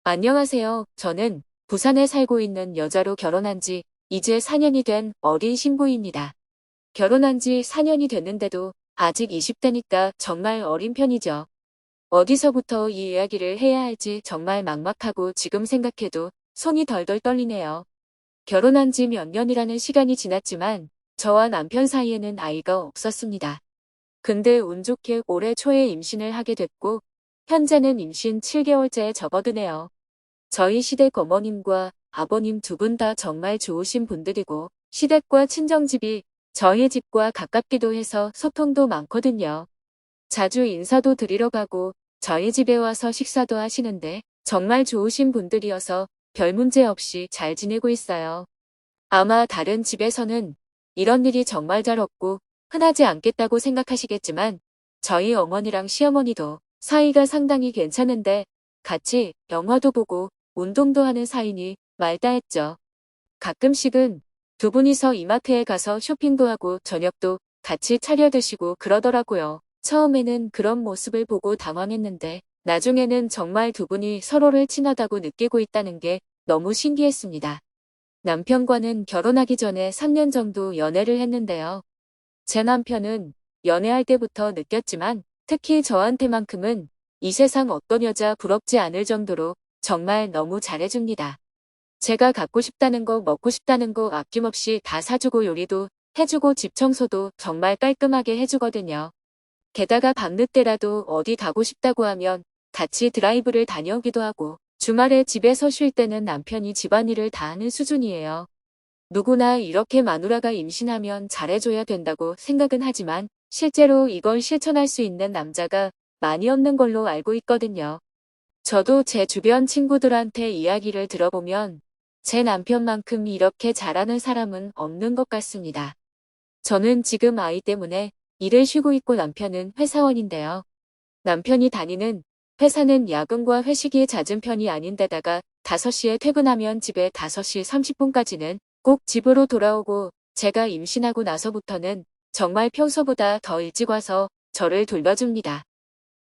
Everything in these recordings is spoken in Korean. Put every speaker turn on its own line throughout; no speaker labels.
안녕하세요. 저는 부산에 살고 있는 여자로 결혼한 지 이제 4년이 된 어린 신부입니다. 결혼한 지 4년이 됐는데도 아직 20대니까 정말 어린 편이죠. 어디서부터 이 이야기를 해야 할지 정말 막막하고 지금 생각해도 손이 덜덜 떨리네요. 결혼한 지 몇 년이라는 시간이 지났지만 저와 남편 사이에는 아이가 없었습니다. 근데 운 좋게 올해 초에 임신을 하게 됐고 현재는 임신 7개월째에 접어드네요. 저희 시댁 어머님과 아버님 두 분 다 정말 좋으신 분들이고 시댁과 친정집이 저희 집과 가깝기도 해서 소통도 많거든요. 자주 인사도 드리러 가고 저희 집에 와서 식사도 하시는데 정말 좋으신 분들이어서 별 문제 없이 잘 지내고 있어요. 아마 다른 집에서는 이런 일이 정말 잘 없고 흔하지 않겠다고 생각하시겠지만 저희 어머니랑 시어머니도 사이가 상당히 괜찮은데 같이 영화도 보고 운동도 하는 사이니 말다 했죠. 가끔씩은 두 분이서 이마트에 가서 쇼핑도 하고 저녁도 같이 차려 드시고 그러더라고요. 처음에는 그런 모습을 보고 당황했는데 나중에는 정말 두 분이 서로를 친하다고 느끼고 있다는 게 너무 신기했습니다. 남편과는 결혼하기 전에 3년 정도 연애를 했는데요. 제 남편은 연애할 때부터 느꼈지만 특히 저한테만큼은 이 세상 어떤 여자 부럽지 않을 정도로 정말 너무 잘해줍니다. 제가 갖고 싶다는 거 먹고 싶다는 거 아낌없이 다 사주고 요리도 해주고 집 청소도 정말 깔끔하게 해주거든요. 게다가 밤늦게라도 어디 가고 싶다고 하면 같이 드라이브를 다녀오기도 하고 주말에 집에서 쉴 때는 남편이 집안일을 다 하는 수준이에요. 누구나 이렇게 마누라가 임신하면 잘해줘야 된다고 생각은 하지만 실제로 이걸 실천할 수 있는 남자가 많이 없는 걸로 알고 있거든요. 저도 제 주변 친구들한테 이야기를 들어보면 제 남편만큼 이렇게 잘하는 사람은 없는 것 같습니다. 저는 지금 아이 때문에 일을 쉬고 있고 남편은 회사원인데요. 남편이 다니는 회사는 야근과 회식이 잦은 편이 아닌데다가 5시에 퇴근하면 집에 5시 30분까지는 꼭 집으로 돌아오고 제가 임신하고 나서부터는 정말 평소보다 더 일찍 와서 저를 돌봐줍니다.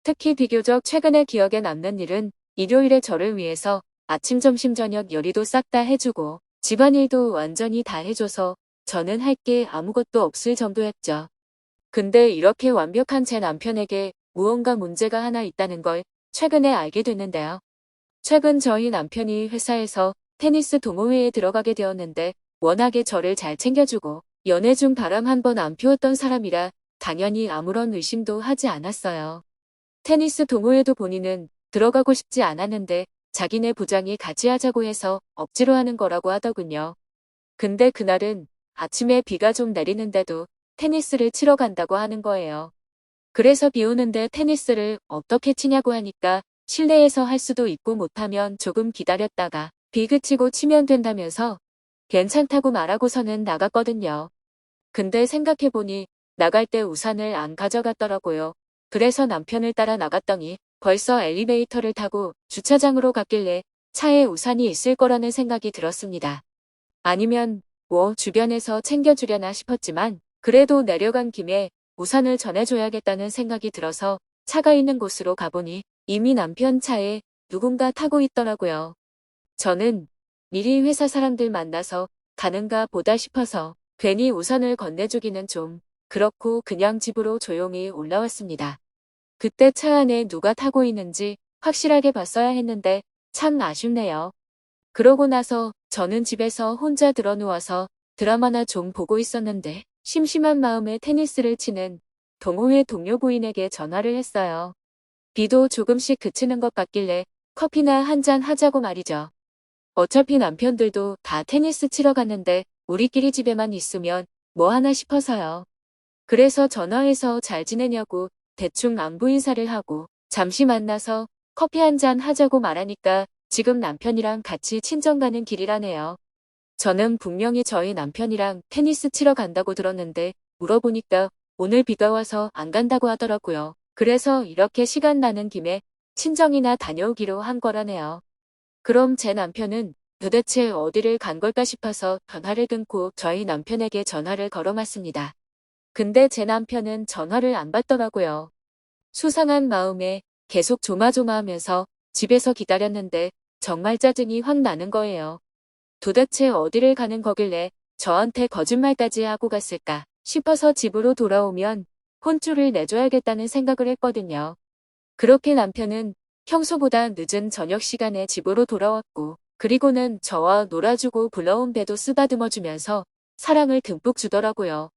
특히 비교적 최근에 기억에 남는 일은 일요일에 저를 위해서 아침 점심 저녁 요리도 싹 다 해주고 집안일도 완전히 다 해줘서 저는 할 게 아무것도 없을 정도였죠. 근데 이렇게 완벽한 제 남편에게 무언가 문제가 하나 있다는 걸 최근에 알게 됐는데요. 최근 저희 남편이 회사에서 테니스 동호회에 들어가게 되었는데 워낙에 저를 잘 챙겨주고 연애 중 바람 한 번 안 피웠던 사람이라 당연히 아무런 의심도 하지 않았어요. 테니스 동호회도 본인은 들어가고 싶지 않았는데 자기네 부장이 같이 하자고 해서 억지로 하는 거라고 하더군요. 근데 그날은 아침에 비가 좀 내리는데도 테니스를 치러 간다고 하는 거예요. 그래서 비 오는데 테니스를 어떻게 치냐고 하니까 실내에서 할 수도 있고 못하면 조금 기다렸다가 비 그치고 치면 된다면서 괜찮다고 말하고서는 나갔거든요. 근데 생각해보니 나갈 때 우산을 안 가져갔더라고요. 그래서 남편을 따라 나갔더니 벌써 엘리베이터를 타고 주차장으로 갔길래 차에 우산이 있을 거라는 생각이 들었습니다. 아니면 뭐 주변에서 챙겨주려나 싶었지만 그래도 내려간 김에 우산을 전해줘야겠다는 생각이 들어서 차가 있는 곳으로 가보니 이미 남편 차에 누군가 타고 있더라고요. 저는 미리 회사 사람들 만나서 가는가 보다 싶어서 괜히 우산을 건네주기는 좀 그렇고 그냥 집으로 조용히 올라왔습니다. 그때 차 안에 누가 타고 있는지 확실하게 봤어야 했는데 참 아쉽네요. 그러고 나서 저는 집에서 혼자 드러누워서 드라마나 좀 보고 있었는데 심심한 마음에 테니스를 치는 동호회 동료 부인에게 전화를 했어요. 비도 조금씩 그치는 것 같길래 커피나 한 잔 하자고 말이죠. 어차피 남편들도 다 테니스 치러 갔는데 우리끼리 집에만 있으면 뭐 하나 싶어서요. 그래서 전화해서 잘 지내냐고 대충 안부 인사를 하고 잠시 만나서 커피 한 잔 하자고 말하니까 지금 남편이랑 같이 친정 가는 길이라네요. 저는 분명히 저희 남편이랑 테니스 치러 간다고 들었는데 물어보니까 오늘 비가 와서 안 간다고 하더라고요. 그래서 이렇게 시간 나는 김에 친정이나 다녀오기로 한 거라네요. 그럼 제 남편은 도대체 어디를 간 걸까 싶어서 전화를 끊고 저희 남편에게 전화를 걸어봤습니다. 근데 제 남편은 전화를 안 받더라고요. 수상한 마음에 계속 조마조마하면서 집에서 기다렸는데 정말 짜증이 확 나는 거예요. 도대체 어디를 가는 거길래 저한테 거짓말까지 하고 갔을까 싶어서 집으로 돌아오면 혼쭐을 내줘야겠다는 생각을 했거든요. 그렇게 남편은 평소보다 늦은 저녁 시간에 집으로 돌아왔고 그리고는 저와 놀아주고 불러온 배도 쓰다듬어주면서 사랑을 듬뿍 주더라고요.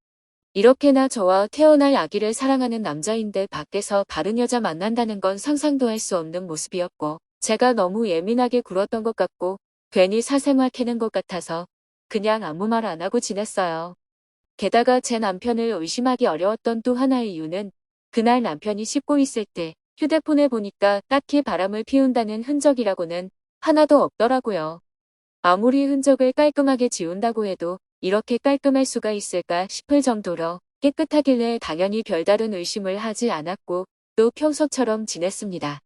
이렇게나 저와 태어날 아기를 사랑하는 남자인데 밖에서 다른 여자 만난다는 건 상상도 할 수 없는 모습이었고 제가 너무 예민하게 굴었던 것 같고 괜히 사생활 캐는 것 같아서 그냥 아무 말 안 하고 지냈어요. 게다가 제 남편을 의심하기 어려웠던 또 하나의 이유는 그날 남편이 씻고 있을 때 휴대폰을 보니까 딱히 바람을 피운다는 흔적이라고는 하나도 없더라고요. 아무리 흔적을 깔끔하게 지운다고 해도 이렇게 깔끔할 수가 있을까 싶을 정도로 깨끗하길래 당연히 별다른 의심을 하지 않았고 또 평소처럼 지냈습니다.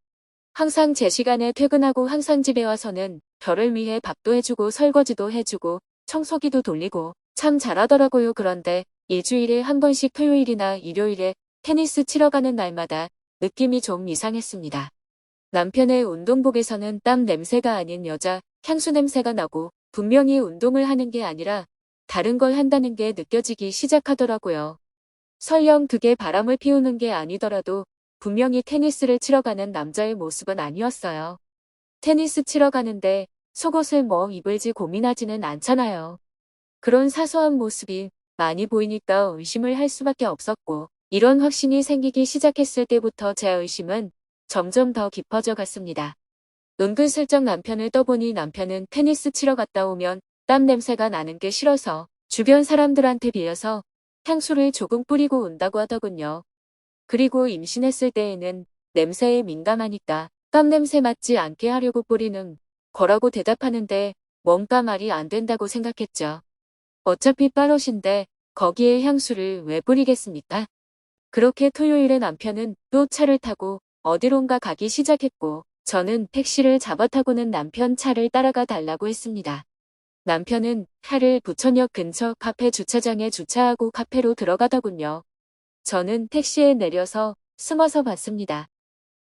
항상 제 시간에 퇴근하고 항상 집에 와서는 저를 위해 밥도 해주고 설거지도 해주고 청소기도 돌리고 참 잘하더라고요. 그런데 일주일에 한 번씩 토요일이나 일요일에 테니스 치러 가는 날마다 느낌이 좀 이상했습니다. 남편의 운동복에서는 땀 냄새가 아닌 여자 향수 냄새가 나고 분명히 운동을 하는 게 아니라 다른 걸 한다는 게 느껴지기 시작하더라고요. 설령 그게 바람을 피우는 게 아니더라도 분명히 테니스를 치러 가는 남자의 모습은 아니었어요. 테니스 치러 가는데 속옷을 뭐 입을지 고민하지는 않잖아요. 그런 사소한 모습이 많이 보이니까 의심을 할 수밖에 없었고 이런 확신이 생기기 시작했을 때부터 제 의심은 점점 더 깊어져 갔습니다. 은근슬쩍 남편을 떠보니 남편은 테니스 치러 갔다 오면 땀 냄새가 나는 게 싫어서 주변 사람들한테 빌려서 향수를 조금 뿌리고 온다고 하더군요. 그리고 임신했을 때에는 냄새에 민감하니까 땀 냄새 맡지 않게 하려고 뿌리는 거라고 대답하는데 뭔가 말이 안 된다고 생각했죠. 어차피 빨옷인데 거기에 향수를 왜 뿌리겠습니까? 그렇게 토요일에 남편은 또 차를 타고 어디론가 가기 시작했고 저는 택시를 잡아 타고는 남편 차를 따라가 달라고 했습니다. 남편은 차를 부천역 근처 카페 주차장에 주차하고 카페로 들어가더군요. 저는 택시에 내려서 숨어서 봤습니다.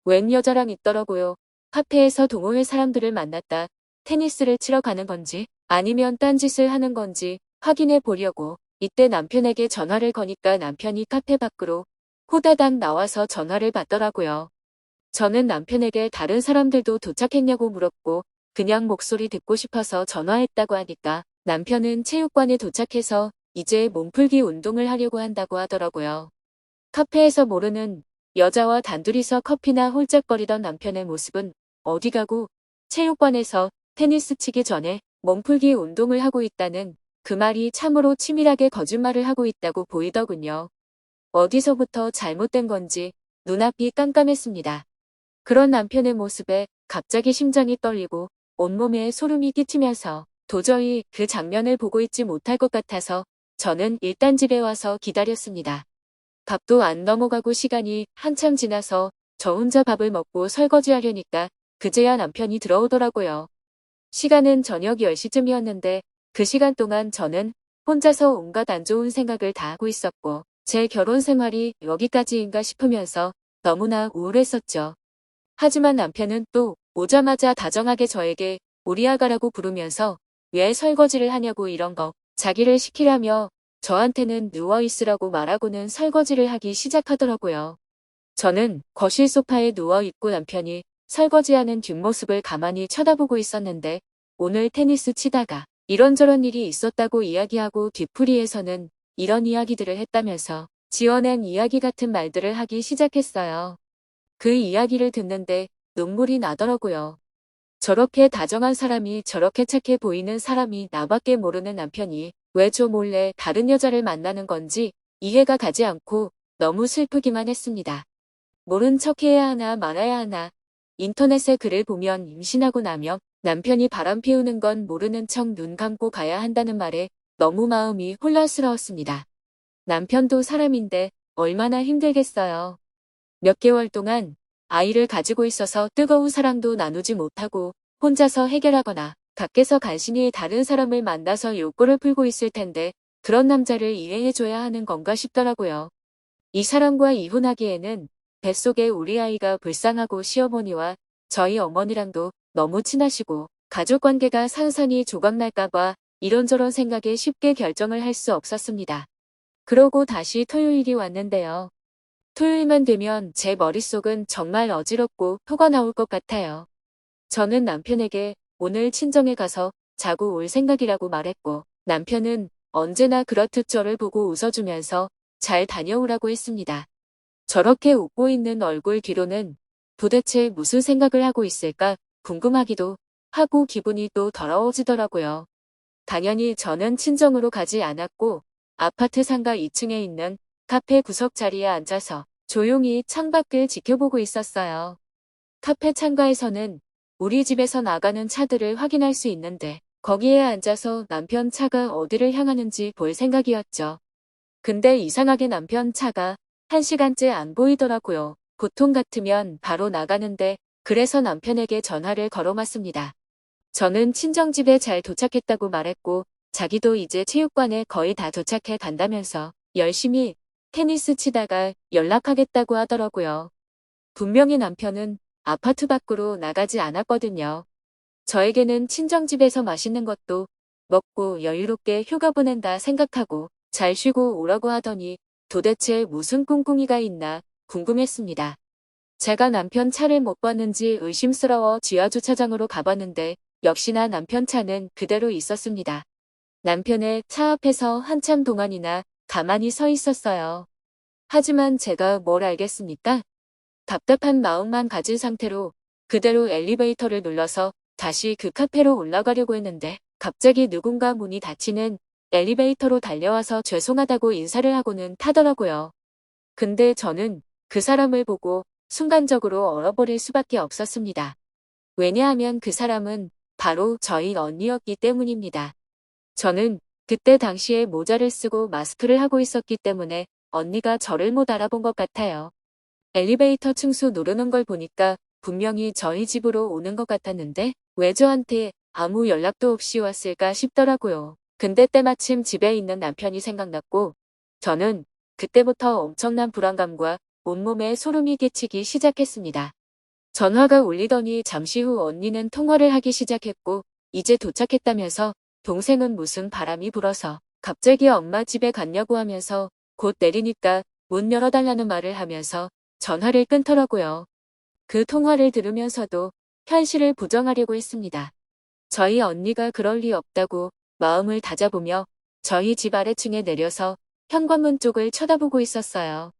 웬 여자랑 있더라고요. 카페에서 동호회 사람들을 만났다 테니스를 치러 가는 건지 아니면 딴짓을 하는 건지 확인해 보려고 이때 남편에게 전화를 거니까 남편이 카페 밖으로 호다닥 나와서 전화를 받더라고요. 저는 남편에게 다른 사람들도 도착했냐고 물었고 그냥 목소리 듣고 싶어서 전화했다고 하니까 남편은 체육관에 도착해서 이제 몸풀기 운동을 하려고 한다고 하더라고요. 카페에서 모르는 여자와 단둘이서 커피나 홀짝거리던 남편의 모습은 어디 가고 체육관에서 테니스 치기 전에 몸풀기 운동을 하고 있다는 그 말이 참으로 치밀하게 거짓말을 하고 있다고 보이더군요. 어디서부터 잘못된 건지 눈앞이 깜깜했습니다. 그런 남편의 모습에 갑자기 심장이 떨리고 온몸에 소름이 끼치면서 도저히 그 장면을 보고 있지 못할 것 같아서 저는 일단 집에 와서 기다렸습니다. 밥도 안 넘어가고 시간이 한참 지나서 저 혼자 밥을 먹고 설거지하려니까 그제야 남편이 들어오더라고요. 시간은 저녁 10시쯤이었는데 그 시간 동안 저는 혼자서 온갖 안 좋은 생각을 다 하고 있었고 제 결혼 생활이 여기까지인가 싶으면서 너무나 우울했었죠. 하지만 남편은 또 오자마자 다정하게 저에게 우리 아가라고 부르면서 왜 설거지를 하냐고 이런 거 자기를 시키라며 저한테는 누워있으라고 말하고는 설거지를 하기 시작하더라고요. 저는 거실 소파에 누워있고 남편이 설거지하는 뒷모습을 가만히 쳐다보고 있었는데 오늘 테니스 치다가 이런저런 일이 있었다고 이야기하고 뒤풀이에서는 이런 이야기들을 했다면서 지어낸 이야기 같은 말들을 하기 시작했어요. 그 이야기를 듣는데 눈물이 나더라고요. 저렇게 다정한 사람이 저렇게 착해 보이는 사람이 나밖에 모르는 남편이 왜 저 몰래 다른 여자를 만나는 건지 이해가 가지 않고 너무 슬프기만 했습니다. 모른 척해야 하나 말아야 하나. 인터넷에 글을 보면 임신하고 나면 남편이 바람 피우는 건 모르는 척 눈 감고 가야 한다는 말에 너무 마음이 혼란스러웠습니다. 남편도 사람인데 얼마나 힘들겠어요. 몇 개월 동안 아이를 가지고 있어서 뜨거운 사랑도 나누지 못하고 혼자서 해결하거나 밖에서 간신히 다른 사람을 만나서 욕구를 풀고 있을 텐데 그런 남자를 이해해줘야 하는 건가 싶더라고요. 이 사람과 이혼하기에는 뱃속에 우리 아이가 불쌍하고 시어머니와 저희 어머니랑도 너무 친하시고 가족 관계가 산산이 조각날까봐 이런저런 생각에 쉽게 결정을 할 수 없었습니다. 그러고 다시 토요일이 왔는데요. 토요일만 되면 제 머릿속은 정말 어지럽고 표가 나올 것 같아요. 저는 남편에게 오늘 친정에 가서 자고 올 생각이라고 말했고 남편은 언제나 그렇듯 저를 보고 웃어주면서 잘 다녀오라고 했습니다. 저렇게 웃고 있는 얼굴 뒤로는 도대체 무슨 생각을 하고 있을까 궁금하기도 하고 기분이 또 더러워지더라고요. 당연히 저는 친정으로 가지 않았고 아파트 상가 2층에 있는 카페 구석 자리에 앉아서 조용히 창밖을 지켜보고 있었어요. 카페 창가에서는 우리 집에서 나가는 차들을 확인할 수 있는데 거기에 앉아서 남편 차가 어디를 향하는지 볼 생각이었죠. 근데 이상하게 남편 차가 1시간째 안 보이더라고요. 보통 같으면 바로 나가는데 그래서 남편에게 전화를 걸어봤습니다. 저는 친정집에 잘 도착했다고 말했고 자기도 이제 체육관에 거의 다 도착해 간다면서 열심히 테니스 치다가 연락하겠다고 하더라고요. 분명히 남편은 아파트 밖으로 나가지 않았거든요. 저에게는 친정집에서 맛있는 것도 먹고 여유롭게 휴가 보낸다 생각하고 잘 쉬고 오라고 하더니 도대체 무슨 꿍꿍이가 있나 궁금했습니다. 제가 남편 차를 못 봤는지 의심스러워 지하주차장으로 가봤는데 역시나 남편 차는 그대로 있었습니다. 남편의 차 앞에서 한참 동안이나 가만히 서 있었어요. 하지만 제가 뭘 알겠습니까? 답답한 마음만 가진 상태로 그대로 엘리베이터를 눌러서 다시 그 카페로 올라가려고 했는데 갑자기 누군가 문이 닫히는 엘리베이터로 달려와서 죄송하다고 인사를 하고는 타더라고요. 근데 저는 그 사람을 보고 순간적으로 얼어버릴 수밖에 없었습니다. 왜냐하면 그 사람은 바로 저희 언니였기 때문입니다. 저는 그때 당시에 모자를 쓰고 마스크를 하고 있었기 때문에 언니가 저를 못 알아본 것 같아요. 엘리베이터 층수 누르는 걸 보니까 분명히 저희 집으로 오는 것 같았는데 왜 저한테 아무 연락도 없이 왔을까 싶더라고요. 근데 때마침 집에 있는 남편이 생각났고 저는 그때부터 엄청난 불안감과 온몸에 소름이 끼치기 시작했습니다. 전화가 울리더니 잠시 후 언니는 통화를 하기 시작했고 이제 도착했다면서 동생은 무슨 바람이 불어서 갑자기 엄마 집에 갔냐고 하면서 곧 내리니까 문 열어달라는 말을 하면서 전화를 끊더라고요. 그 통화를 들으면서도 현실을 부정하려고 했습니다. 저희 언니가 그럴 리 없다고 마음을 다잡으며 저희 집 아래층에 내려서 현관문 쪽을 쳐다보고 있었어요.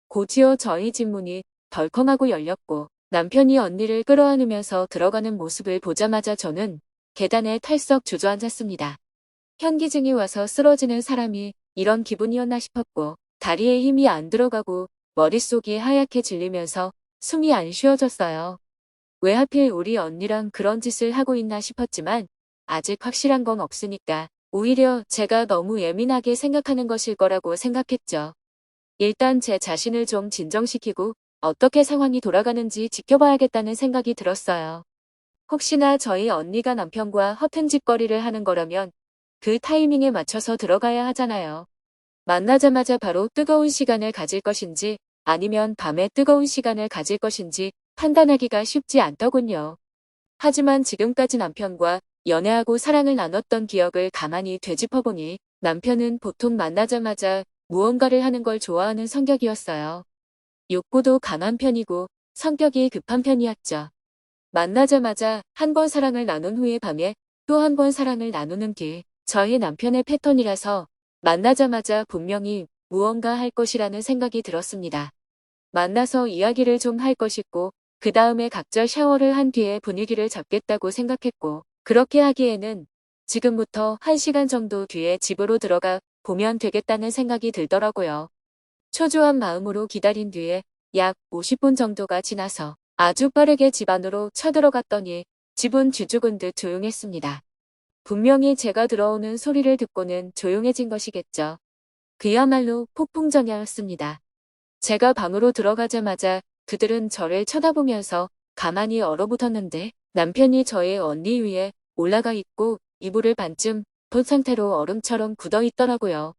곧이어 저희 집 문이 덜컹하고 열렸고 남편이 언니를 끌어안으면서 들어가는 모습을 보자마자 저는 계단에 털썩 주저앉았습니다. 현기증이 와서 쓰러지는 사람이 이런 기분이었나 싶었고 다리에 힘이 안 들어가고 머릿속이 하얗게 질리면서 숨이 안 쉬어졌어요. 왜 하필 우리 언니랑 그런 짓을 하고 있나 싶었지만 아직 확실한 건 없으니까 오히려 제가 너무 예민하게 생각하는 것일 거라고 생각했죠. 일단 제 자신을 좀 진정시키고 어떻게 상황이 돌아가는지 지켜봐야겠다는 생각이 들었어요. 혹시나 저희 언니가 남편과 허튼 짓거리를 하는 거라면 그 타이밍에 맞춰서 들어가야 하잖아요. 만나자마자 바로 뜨거운 시간을 가질 것인지 아니면 밤에 뜨거운 시간을 가질 것인지 판단하기가 쉽지 않더군요. 하지만 지금까지 남편과 연애하고 사랑을 나눴던 기억을 가만히 되짚어보니 남편은 보통 만나자마자 무언가를 하는 걸 좋아하는 성격이었어요. 욕구도 강한 편이고 성격이 급한 편이었죠. 만나자마자 한 번 사랑을 나눈 후에 밤에 또 한 번 사랑을 나누는 게 저희 남편의 패턴이라서 만나자마자 분명히 무언가 할 것이라는 생각이 들었습니다. 만나서 이야기를 좀 할 것이고 그 다음에 각자 샤워를 한 뒤에 분위기를 잡겠다고 생각했고 그렇게 하기에는 지금부터 1시간 정도 뒤에 집으로 들어가 보면 되겠다는 생각이 들더라고요. 초조한 마음으로 기다린 뒤에 약 50분 정도가 지나서 아주 빠르게 집 안으로 쳐들어갔더니 집은 쥐죽은 듯 조용했습니다. 분명히 제가 들어오는 소리를 듣고는 조용해진 것이겠죠. 그야말로 폭풍전야였습니다. 제가 방으로 들어가자마자 그들은 저를 쳐다보면서 가만히 얼어붙었는데 남편이 저의 언니 위에 올라가 있고 이불을 반쯤 본 상태로 얼음처럼 굳어 있더라고요.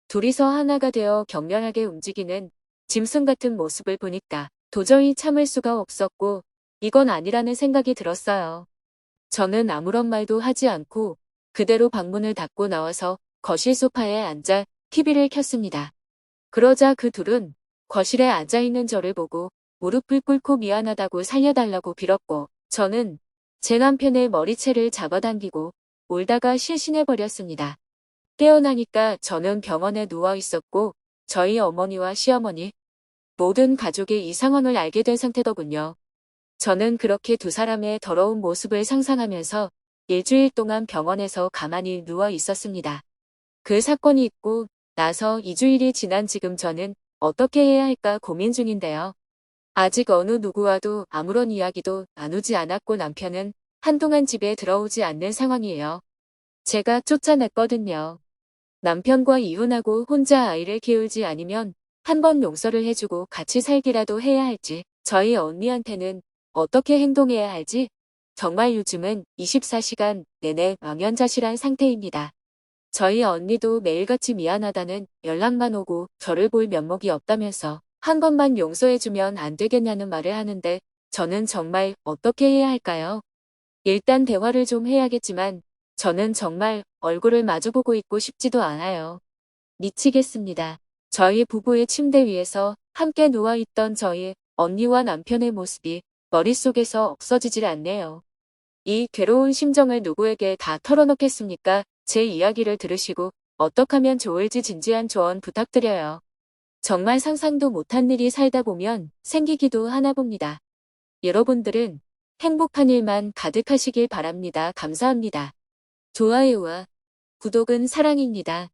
둘이서 하나가 되어 격렬하게 움직이는 짐승 같은 모습을 보니까 도저히 참을 수가 없었고 이건 아니라는 생각이 들었어요. 저는 아무런 말도 하지 않고 그대로 방문을 닫고 나와서 거실 소파에 앉아 TV를 켰습니다. 그러자 그 둘은 거실에 앉아있는 저를 보고 무릎을 꿇고 미안하다고 살려달라고 빌었고 저는 제 남편의 머리채를 잡아당기고 울다가 실신해버렸습니다. 깨어나니까 저는 병원에 누워 있었고 저희 어머니와 시어머니 모든 가족이 이 상황을 알게 된 상태더군요. 저는 그렇게 두 사람의 더러운 모습을 상상하면서 일주일 동안 병원에서 가만히 누워 있었습니다. 그 사건이 있고 나서 2주일이 지난 지금 저는 어떻게 해야 할까 고민 중인데요. 아직 어느 누구와도 아무런 이야기도 나누지 않았고 남편은 한동안 집에 들어오지 않는 상황이에요. 제가 쫓아냈거든요. 남편과 이혼하고 혼자 아이를 키울지 아니면 한번 용서를 해주고 같이 살기라도 해야 할지 저희 언니한테는 어떻게 행동해야 할지 정말 요즘은 24시간 내내 망연자실한 상태입니다. 저희 언니도 매일같이 미안하다는 연락만 오고 저를 볼 면목이 없다면서 한 번만 용서해주면 안 되겠냐는 말을 하는데 저는 정말 어떻게 해야 할까요? 일단 대화를 좀 해야겠지만 저는 정말 얼굴을 마주보고 있고 싶지도 않아요. 미치겠습니다. 저희 부부의 침대 위에서 함께 누워있던 저희 언니와 남편의 모습이 머릿속에서 없어지질 않네요. 이 괴로운 심정을 누구에게 다 털어놓겠습니까? 제 이야기를 들으시고 어떻게 하면 좋을지 진지한 조언 부탁드려요. 정말 상상도 못한 일이 살다 보면 생기기도 하나 봅니다. 여러분들은 행복한 일만 가득하시길 바랍니다. 감사합니다. 좋아요와 구독은 사랑입니다.